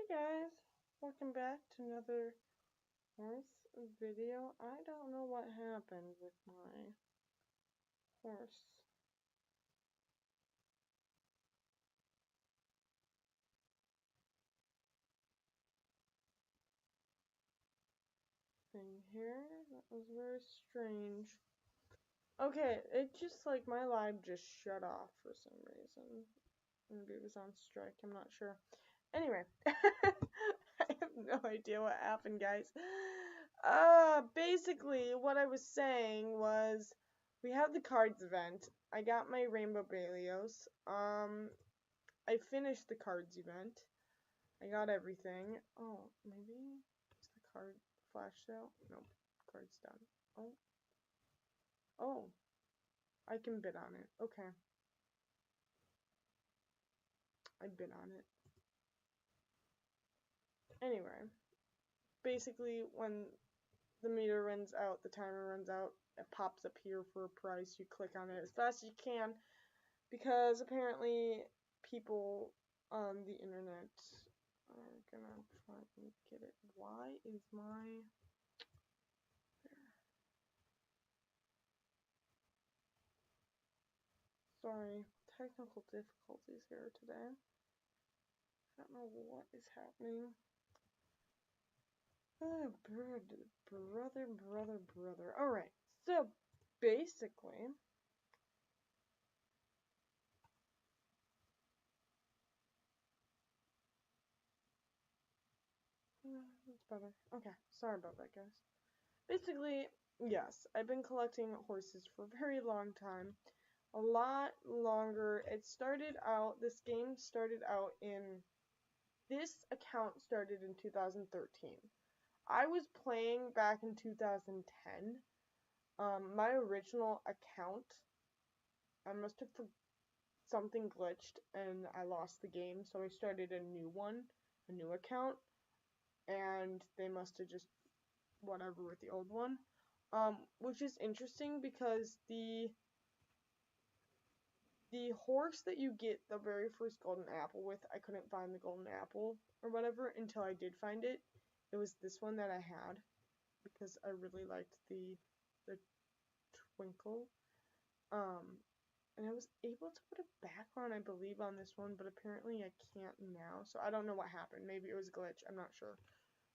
Hey guys, welcome back to another horse video. I don't know what happened with my horse thing here. That was very strange. Okay, it just like my live just shut off for some reason. Maybe it was on strike, I'm not sure. Anyway, I have no idea what happened, guys. Basically, what I was saying was, we have the cards event. I got my Rainbow Balios. I finished the cards event. I got everything. Oh, maybe is the card flashed out? Nope, card's done. Oh, I can bid on it. Okay, I bid on it. Anyway, basically, when the meter runs out, the timer runs out, it pops up here for a price. You click on it as fast as you can, because apparently people on the internet are gonna try and get it. Why is my... Sorry, technical difficulties here today. I don't know what is happening. Oh, brother. Alright, so basically, it's better. Okay, sorry about that, guys. Basically, yes, I've been collecting horses for a very long time. A lot longer. This game started out this account started in 2013. I was playing back in 2010. My original account, I must have something glitched and I lost the game, so I started a new account, and they must have just whatever with the old one. Which is interesting because the horse that you get the very first golden apple with, I couldn't find the golden apple or whatever until I did find it. It was this one that I had because I really liked the twinkle. And I was able to put a background, I believe, on this one, but apparently I can't now. So I don't know what happened. Maybe it was a glitch. I'm not sure.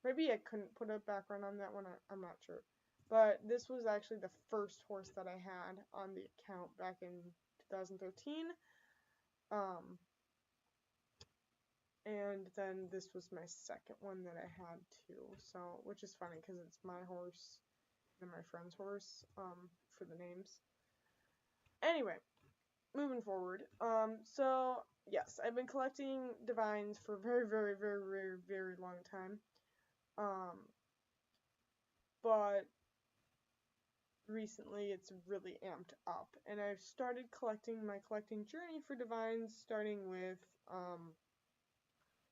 Maybe I couldn't put a background on that one. I'm not sure. But this was actually the first horse that I had on the account back in 2013. And then this was my second one that I had too. So, which is funny because it's my horse and my friend's horse, for the names. Anyway, moving forward. So yes, I've been collecting divines for a very long time. But recently it's really amped up, and I've started collecting my collecting journey for divines, starting with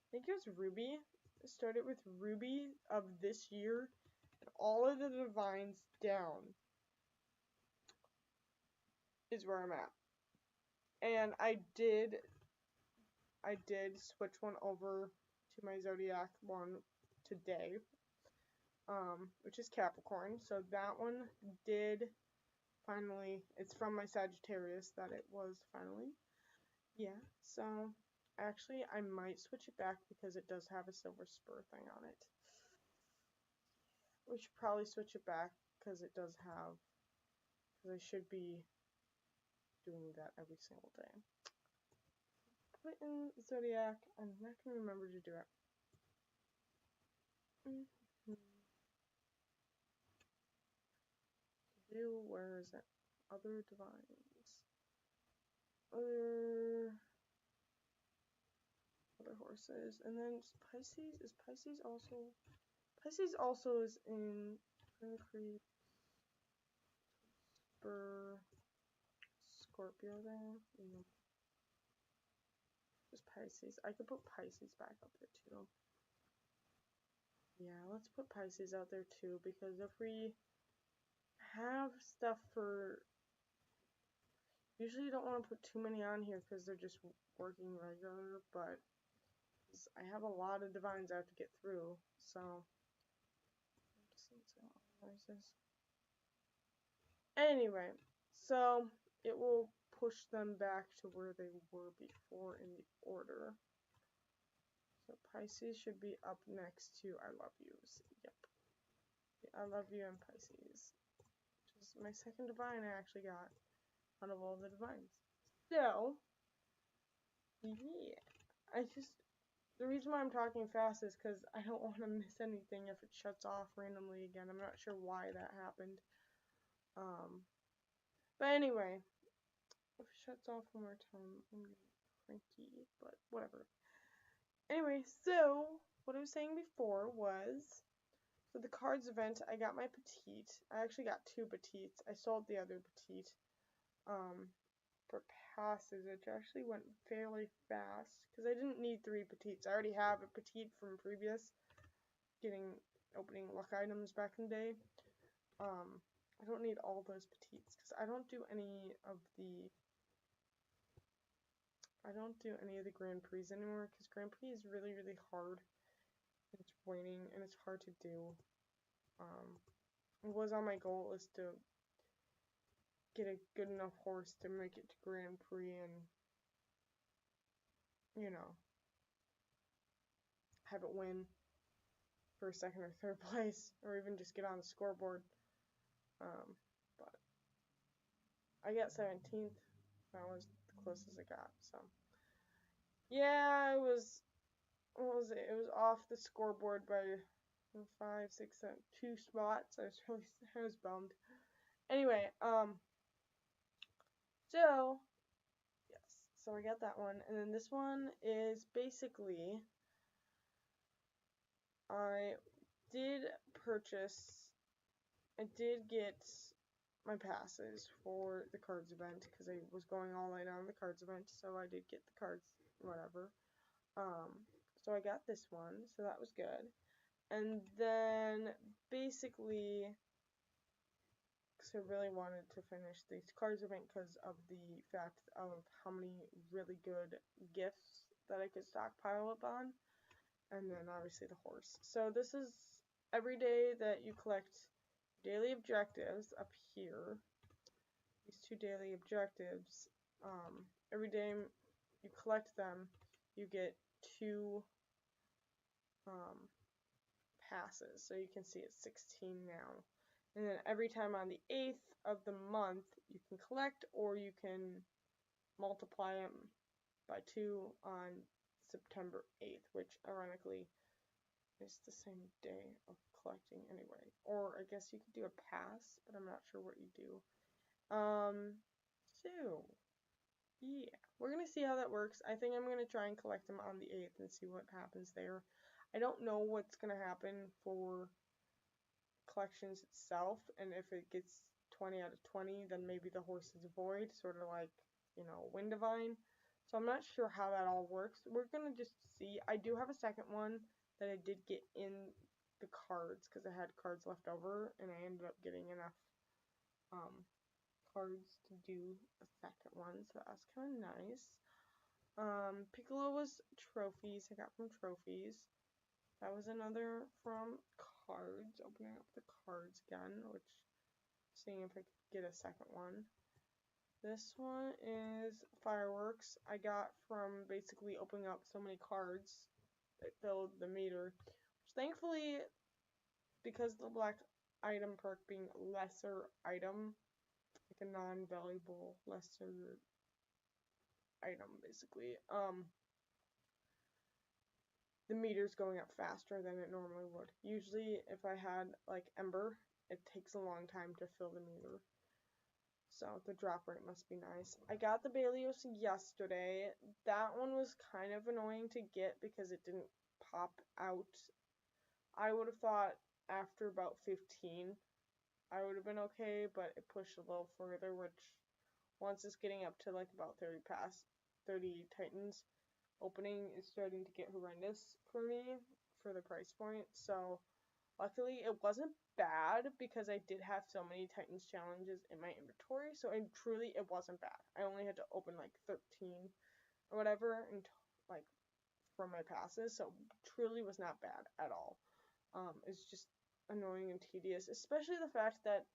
I think it was Ruby. I started with Ruby of this year, and all of the divines down is where I'm at. And I did switch one over to my Zodiac one today, which is Capricorn. So that one did finally, it's from my Sagittarius that it was finally. Yeah, so actually I might switch it back because it does have a silver spur thing on it. We should probably switch it back because it does have, because I should be doing that every single day. Put in Zodiac, I'm not going to remember to do it. Where is it? Other divines. Other horses. And then Pisces. Is Pisces also? Pisces also is in Concrete, Spur, Scorpio there. Just Pisces. I could put Pisces back up there too. Yeah, let's put Pisces out there too, because if we have stuff for... Usually you don't want to put too many on here because they're just working regular, but I have a lot of divines I have to get through, so. Where's this? Anyway, so it will push them back to where they were before in the order. So Pisces should be up next to I Love Yous. Yep. I Love You and Pisces. Which is my second divine I actually got out of all the divines. So, yeah. The reason why I'm talking fast is because I don't want to miss anything if it shuts off randomly again. I'm not sure why that happened. But anyway, if it shuts off one more time, I'm gonna be cranky, but whatever. Anyway, so what I was saying before was for the cards event, I got my petite. I actually got 2 petites. I sold the other petite for passes, which actually went fairly fast because I didn't need 3 petites. I already have a petite from previous opening luck items back in the day. I don't need all those petites because I don't do any of the Grand Prix anymore because Grand Prix is really, really hard. It's waning and it's hard to do. It was on my goal is to get a good enough horse to make it to Grand Prix and, you know, have it win for 2nd or 3rd place, or even just get on the scoreboard. But I got 17th. That was the closest I got. So yeah, it was. What was it? It was off the scoreboard by 5, 6, 7, 2 spots. I was bummed. Anyway, so yes, so I got that one, and then this one is basically I did get my passes for the cards event because I was going all night on the cards event, so I did get the cards, whatever. So I got this one, so that was good. And then basically, because I really wanted to finish these cards event because of the fact of how many really good gifts that I could stockpile up on. And then obviously the horse. So this is every day that you collect daily objectives up here. These 2 daily objectives. Every day you collect them, you get 2 passes. So you can see it's 16 now. And then every time on the 8th of the month, you can collect or you can multiply them by 2 on September 8th, which ironically is the same day of collecting anyway. Or I guess you could do a pass, but I'm not sure what you do. So, yeah, we're going to see how that works. I think I'm going to try and collect them on the 8th and see what happens there. I don't know what's going to happen for collections itself, and if it gets 20 out of 20, then maybe the horse is a void, sort of like, you know, Wind Divine. So I'm not sure how that all works. We're going to just see. I do have a second one that I did get in the cards because I had cards left over, and I ended up getting enough cards to do a second one, so that's kind of nice. Piccolo was trophies. I got from trophies. That was another from cards. Opening up the cards again, which seeing if I could get a second one. This one is fireworks. I got from basically opening up so many cards that filled the meter. Which thankfully, because the black item perk being lesser item, like a non-valuable lesser item basically, the meter's going up faster than it normally would. Usually if I had like Ember, it takes a long time to fill the meter. So the drop rate must be nice. I got the Balios yesterday. That one was kind of annoying to get because it didn't pop out. I would have thought after about 15 I would have been okay, but it pushed a little further, which once it's getting up to like about 30 titans, opening is starting to get horrendous for me for the price point. So luckily it wasn't bad because I did have so many Titans challenges in my inventory, so truly it wasn't bad. I only had to open like 13 or whatever and like from my passes, so truly was not bad at all. It's just annoying and tedious, especially the fact that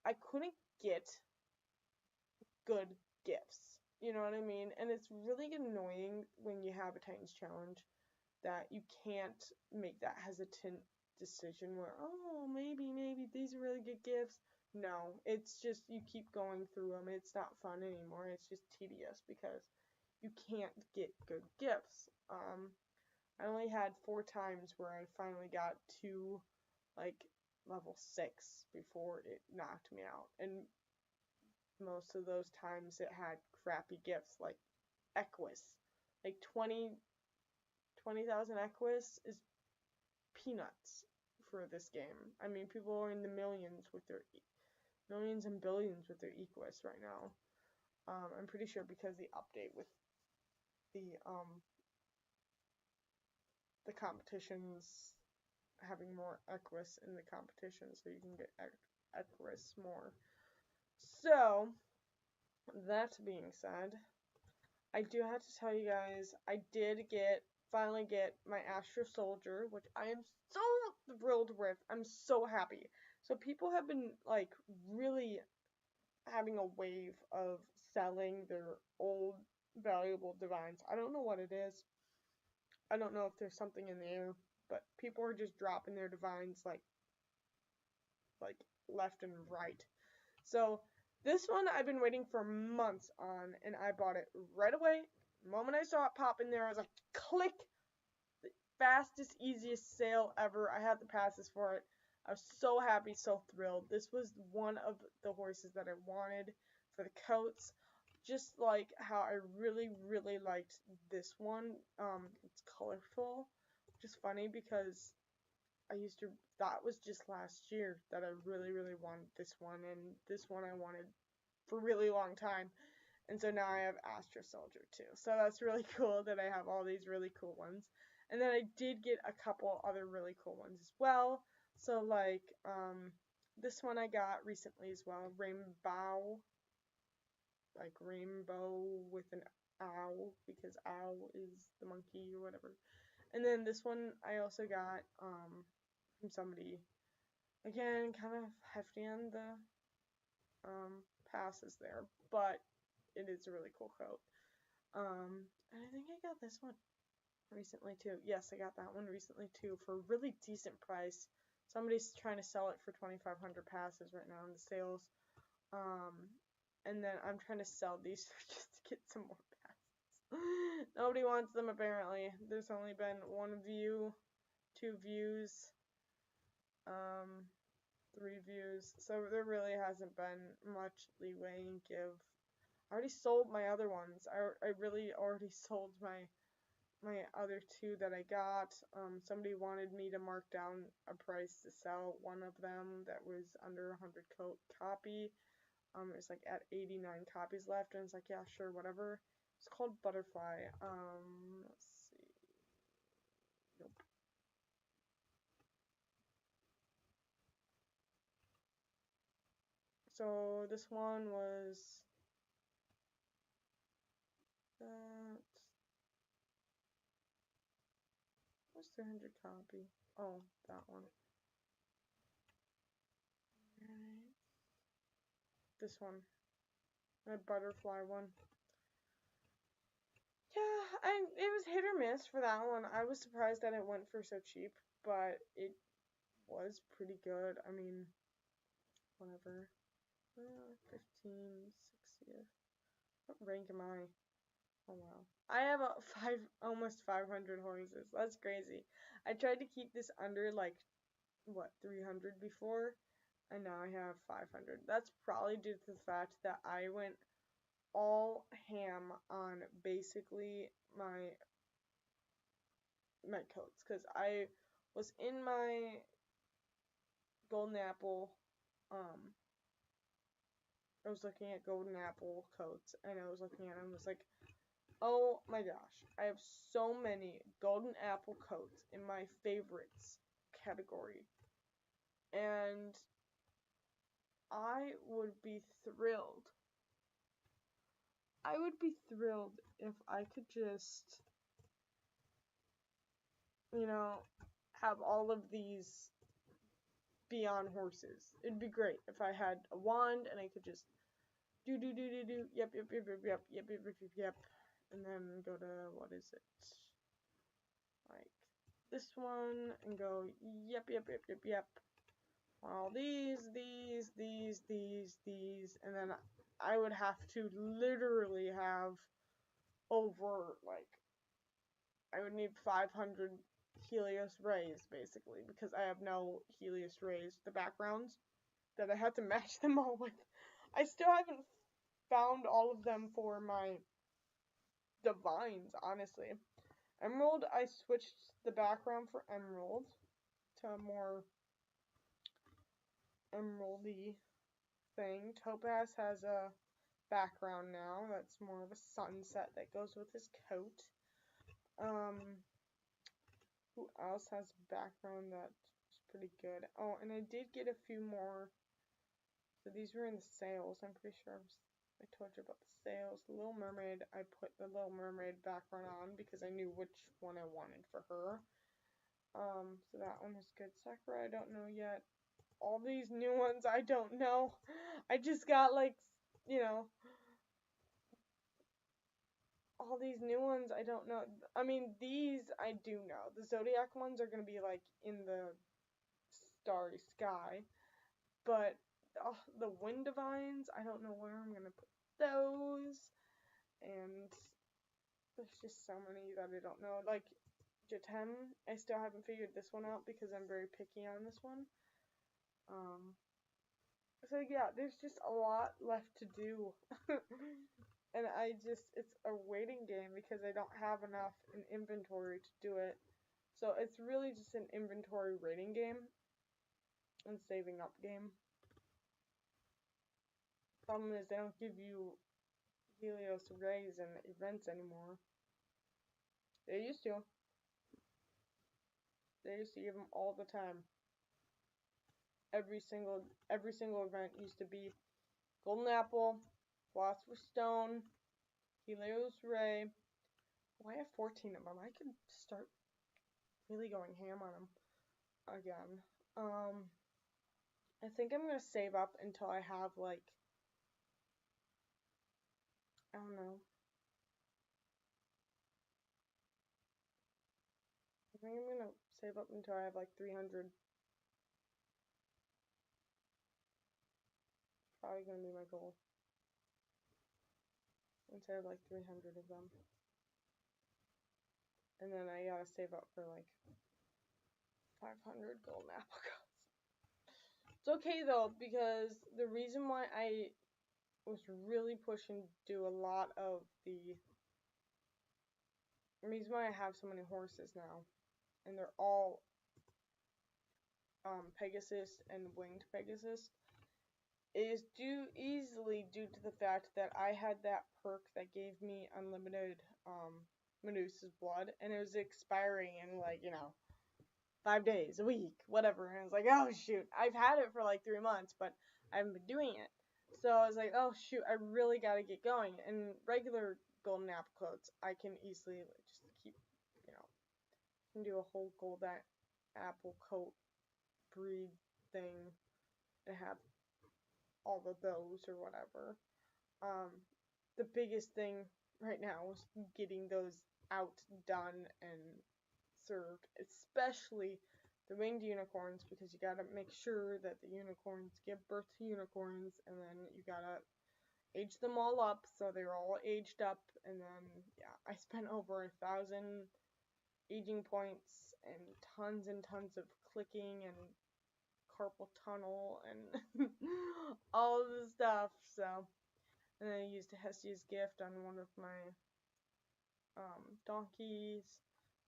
I couldn't get good gifts. You know what I mean? And it's really annoying when you have a Titans challenge that you can't make that hesitant decision where, oh, maybe these are really good gifts. No, it's just you keep going through them. It's not fun anymore. It's just tedious because you can't get good gifts. I only had 4 times where I finally got to like level 6 before it knocked me out, and most of those times it had crappy gifts like Equus. Like 20,000 Equus is peanuts for this game. I mean, people are in the millions and billions with their Equus right now. I'm pretty sure because the update with the competitions having more Equus in the competition, so you can get Equus more. So, that being said, I do have to tell you guys, I did finally get my Astro Soldier, which I am so thrilled with. I'm so happy. So people have been, like, really having a wave of selling their old valuable divines. I don't know what it is. I don't know if there's something in the air, but people are just dropping their divines, like left and right. So, this one I've been waiting for months on, and I bought it right away. The moment I saw it pop in there, I was like, click! The fastest, easiest sale ever. I had the passes for it. I was so happy, so thrilled. This was one of the horses that I wanted for the coats. Just like how I really, really liked this one. It's colorful, which is funny because that was just last year that I really, really wanted this one, and this one I wanted for a really long time. And so now I have Astro Soldier too. So that's really cool that I have all these really cool ones. And then I did get a couple other really cool ones as well. So like this one I got recently as well, Rainbow, like rainbow with an owl, because owl is the monkey or whatever. And then this one I also got from somebody, again, kind of hefty on the passes there, but it is a really cool coat. And I think I got this one recently too. Yes, I got that one recently too for a really decent price. Somebody's trying to sell it for 2,500 passes right now in the sales. And then I'm trying to sell these just to get some more passes. Nobody wants them apparently. There's only been 1 view, 2 views, 3 views. So there really hasn't been much leeway and give. I already sold my other ones. I really already sold my other 2 that I got. Somebody wanted me to mark down a price to sell one of them that was under 100 copy. It's like at 89 copies left, and it's like, yeah, sure, whatever. It's called Butterfly. Let's see. Nope. So this one was that. What's 300 copy? Oh, that one. Right. This one. My Butterfly one. Yeah, it was hit or miss for that one. I was surprised that it went for so cheap, but it was pretty good. I mean, whatever. 15, 60th. What rank am I? Oh wow. I have almost 500 horses. That's crazy. I tried to keep this under like, what, 300 before, and now I have 500. That's probably due to the fact that I went all ham on basically my coats, because I was in my golden apple, I was looking at golden apple coats, and I was looking at them, was like, oh my gosh, I have so many golden apple coats in my favorites category, and I would be thrilled. I would be thrilled if I could just you know, have all of these be on horses. It'd be great if I had a wand and I could just do, yep, and then go to, what is it, like this one, and go, yep, all these, and then I would have to literally have over, like, I would need 500 Helios rays, basically, because I have no Helios rays, the backgrounds, that I had to match them all with. I still haven't found all of them for my divines, honestly. Emerald, I switched the background for Emerald to a more emeraldy thing. Topaz has a background now that's more of a sunset that goes with his coat. Who else has a background that's pretty good? Oh, and I did get a few more. So these were in the sales. I'm pretty sure I told you about the sales. The Little Mermaid, I put the Little Mermaid background on because I knew which one I wanted for her. So that one was good. Sakura, I don't know yet. All these new ones, I don't know. I just got, like, you know, all these new ones, I don't know. I mean, these I do know. The Zodiac ones are going to be, like, in the starry sky. But the Wind Divines, I don't know where I'm going to put those. And there's just so many that I don't know. Like, Jatem, I still haven't figured this one out because I'm very picky on this one. So yeah, there's just a lot left to do. And it's a waiting game because I don't have enough in inventory to do it. So it's really just an inventory rating game and saving up game. Problem is they don't give you Helios rays and events anymore. They used to. They used to give them all the time. Every single event used to be Golden Apple, Philosopher's Stone, Helios Ray. Oh, I have 14 of them. I could start really going ham on them again. I think I'm gonna save up until I have, like, I don't know. I think I'm gonna save up until I have like 300. Probably gonna be my goal. Once I have like 300 of them. And then I gotta save up for like 500 golden apple cups. It's okay though, because the reason why I was really pushing to do a lot of the reason why I have so many horses now, and they're all Pegasus and winged Pegasus, is easily due to the fact that I had that perk that gave me unlimited Medusa's blood, and it was expiring in, like, 5 days, a week, whatever, and I was like, oh shoot, I've had it for like 3 months, but I haven't been doing it. So I was like, oh shoot, I really gotta get going. And regular golden apple coats, I can easily just keep, can do a whole golden apple coat breed thing and have all of those or whatever. The biggest thing right now is getting those out, done, and served, especially the winged unicorns, because you gotta make sure that the unicorns give birth to unicorns, and then you gotta age them all up so they're all aged up, and then, yeah, I spent over 1,000 aging points and tons of clicking and carpal tunnel and all of the stuff, so, and then I used a Hestia's gift on one of my donkeys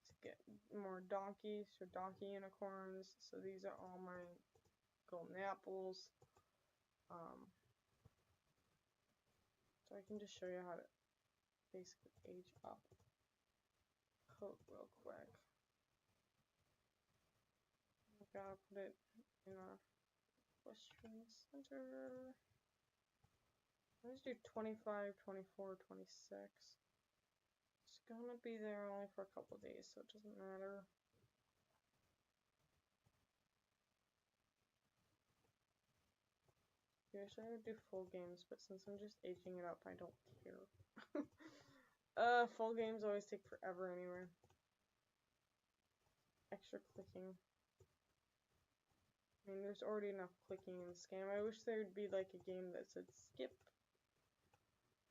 to get more donkeys, so donkey unicorns. So these are all my golden apples. So I can just show you how to basically age up coat real quick. We gotta put it in our equestrian center. Let's do 25, 24, 26. It's gonna be there only for a couple days, so it doesn't matter. Usually I would do full games, but since I'm just aging it up, I don't care. Full games always take forever anyway. Extra clicking. I mean, there's already enough clicking in this game. I wish there would be like a game that said skip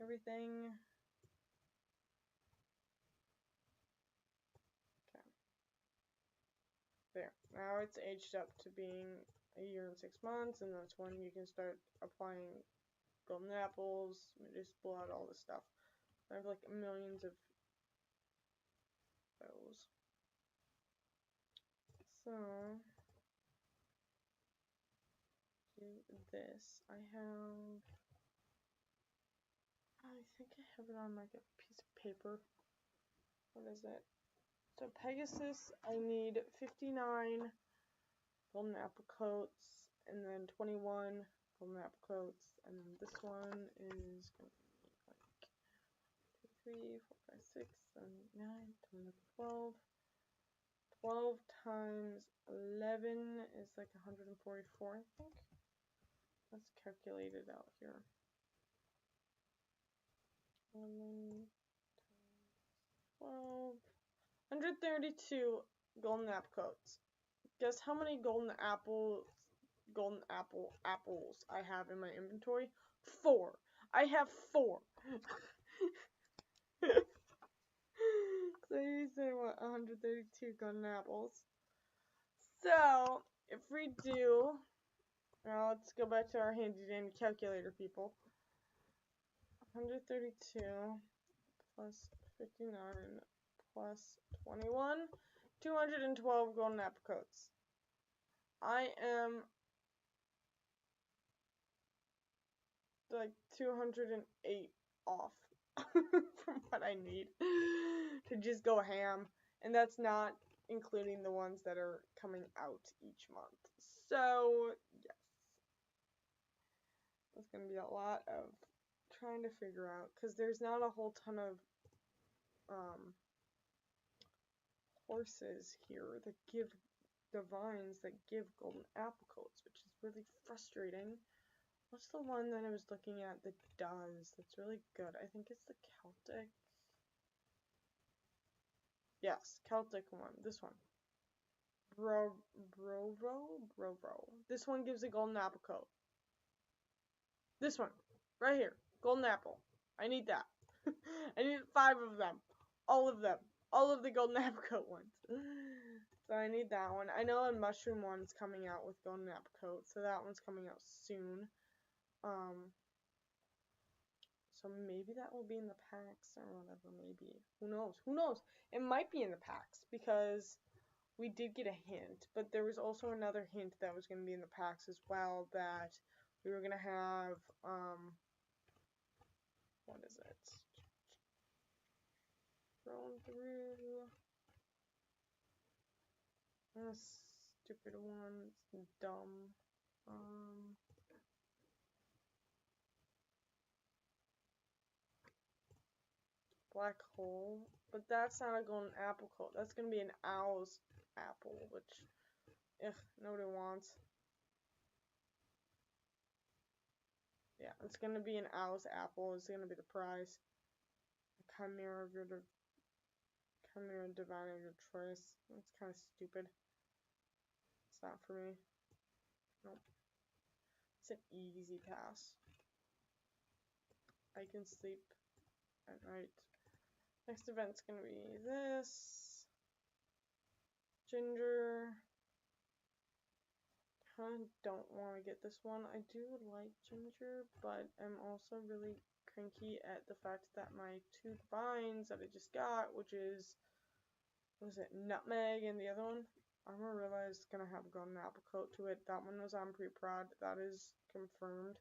everything. Okay. There. Now it's aged up to being a year and 6 months, and that's when you can start applying golden apples, just blow out all this stuff. I have like millions of those. So, do this. I think I have it on like a piece of paper. What is it? So Pegasus, I need 59 golden apple coats, and then 21 golden apple coats, and then this one is going to be like 2, 3, 4, 5, 6, 7, 8, 9, 10, 11, 12. 12 times 11 is like 144, I think. Let's calculate it out here. 11 times 12. 132 golden apple coats. Guess how many golden apple apples I have in my inventory? 4. I have 4. So you say what? 132 golden apples. So if we do, now let's go back to our handy dandy calculator, people. 132 plus 59 plus 21, 212 golden apple coats. I am like 208 off from what I need to just go ham, and that's not including the ones that are coming out each month. So yes, it's gonna be a lot of trying to figure out, because there's not a whole ton of horses here that give divines that give golden apple coats, which is really frustrating. What's the one that I was looking at that does? That's really good. I think it's the Celtic. Yes, Celtic one. This one. Brovo. This one gives a golden apple coat. This one. Right here. Golden apple. I need that. I need 5 of them. All of them. All of the golden apple coat ones. So I need that one. I know a mushroom one's coming out with golden apple coat, so that one's coming out soon. So maybe that will be in the packs or whatever, maybe. Who knows? Who knows? It might be in the packs, because we did get a hint, but there was also another hint that was going to be in the packs as well, that we were going to have, what is it? Scrolling through. Stupid one. It's dumb. Black hole, but that's not a golden apple coat. That's gonna be an owl's apple, which, nobody wants. Yeah, it's gonna be an owl's apple. It's gonna be the prize. Chimera divine of your choice. That's kind of stupid. It's not for me. Nope. It's an easy pass. I can sleep at night. Next event's gonna be this. Ginger. I don't want to get this one. I do like ginger, but I'm also really cranky at the fact that my 2 vines that I just got, which is, what was it, nutmeg, and the other one, Armor Realize, is going to have a golden apple coat to it. That one was on pre-prod. That is confirmed.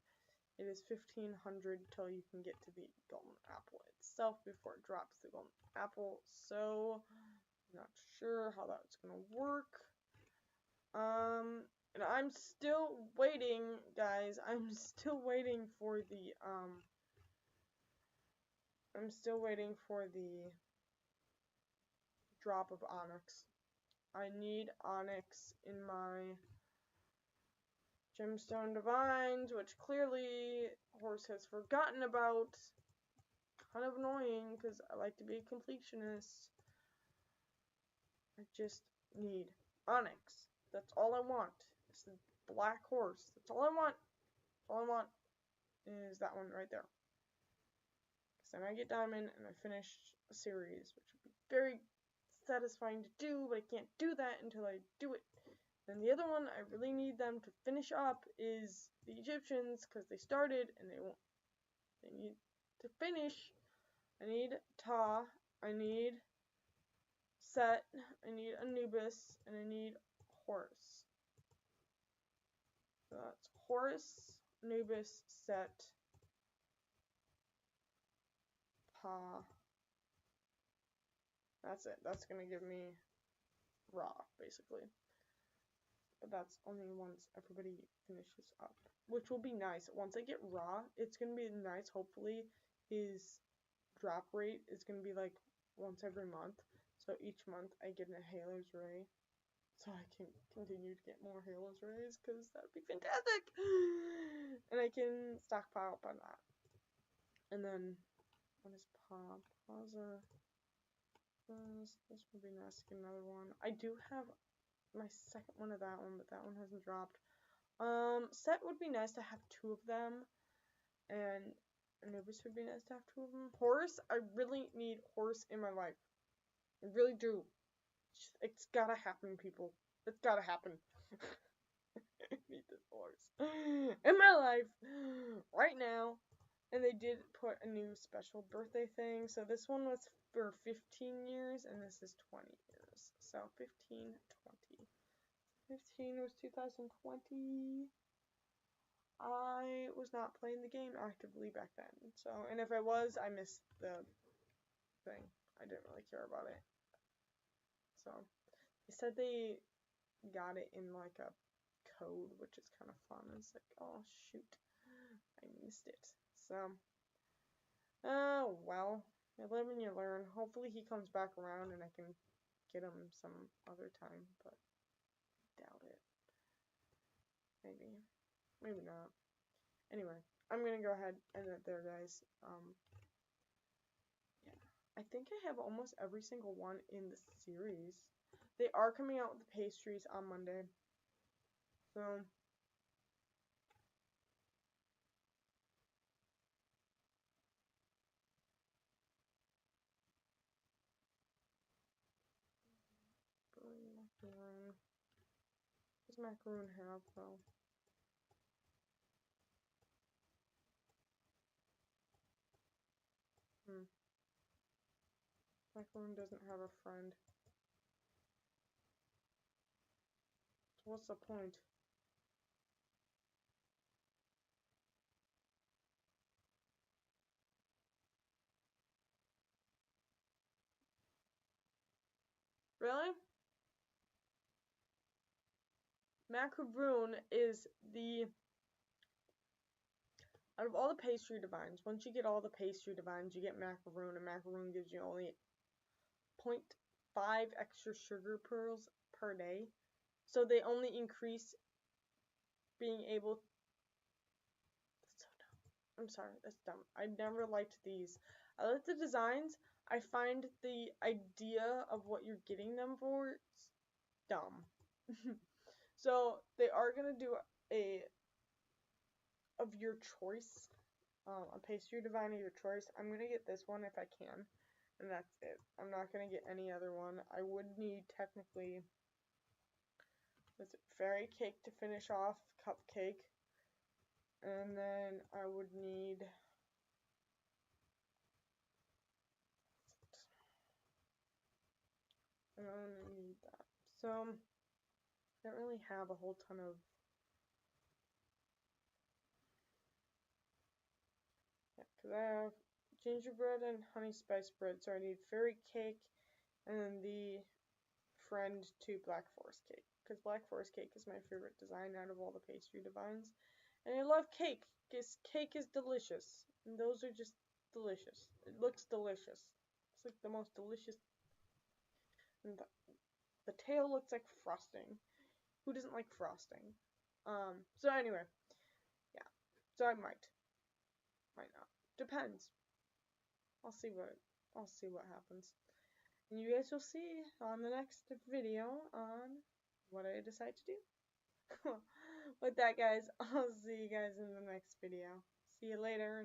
It is 1500 till you can get to the golden apple itself before it drops the golden apple. So, I'm not sure how that's going to work. And I'm still waiting, guys. I'm still waiting for the drop of onyx. I need onyx in my Gemstone Divines, which clearly Howrse has forgotten about. Kind of annoying, because I like to be a completionist. I just need Onyx. That's all I want. It's the Black Horse. That's all I want. All I want is that one right there. Because then I get Diamond, and I finish a series, which would be very satisfying to do, but I can't do that until I do it. And the other one I really need them to finish up is the Egyptians, because they started, and they won't. They need to finish. I need Ta, I need Set, I need Anubis, and I need Howrse. So that's Howrse, Anubis, Set, Ta. That's it. That's gonna give me Ra, basically. But that's only once everybody finishes up, which will be nice. Once I get Ra, it's gonna be nice. Hopefully, his drop rate is gonna be like once every month. So each month I get a Halo's Ray, so I can continue to get more Halo's Rays, because that would be fantastic. And I can stockpile up on that. And then what is Paw? Plaza? This would be nice to get another one. I do have my second one of that one, but that one hasn't dropped. Set would be nice to have 2 of them, and Anubis would be nice to have 2 of them. Howrse, I really need Howrse in my life. I really do. It's gotta happen, people. It's gotta happen. I need this Howrse in my life right now. And they did put a new special birthday thing. So this one was for 15 years, and this is 20 years. So 15, 20. 15 was 2020. I was not playing the game actively back then. So, and if I was, I missed the thing. I didn't really care about it. So, they said they got it in like a code, which is kind of fun. It's like, oh shoot, I missed it. So, well, you live and you learn. Hopefully he comes back around and I can get him some other time, but I doubt it. Maybe. Maybe not. Anyway, I'm gonna go ahead and end it there, guys. Yeah. I think I have almost every single one in the series. They are coming out with the pastries on Monday. So, macaroon. What does macaroon have, though? Macaroon doesn't have a friend. So what's the point? Really? Macaroon is the... Out of all the pastry divines, once you get all the pastry divines, you get macaroon, and macaroon gives you only 0.5 extra sugar pearls per day. So they only increase being able... That's so dumb. I'm sorry, that's dumb. I never liked these. I like the designs. I find the idea of what you're getting them for dumb. So they are gonna do a of your choice, a pastry divine of your choice. I'm gonna get this one if I can, and that's it. I'm not gonna get any other one. I would need technically this fairy cake to finish off cupcake, and then I would need that. So I don't really have a whole ton of because I have gingerbread and honey spice bread, so I need fairy cake and then the friend to Black Forest cake, because Black Forest cake is my favorite design out of all the pastry divines. And I love cake, because cake is delicious, and those are just delicious. It looks delicious. It's like the most delicious. And the tail looks like frosting. Who doesn't like frosting? So anyway, yeah. So I might not. Depends. I'll see what happens. And you guys will see on the next video on what I decide to do. With that, guys, I'll see you guys in the next video. See you later.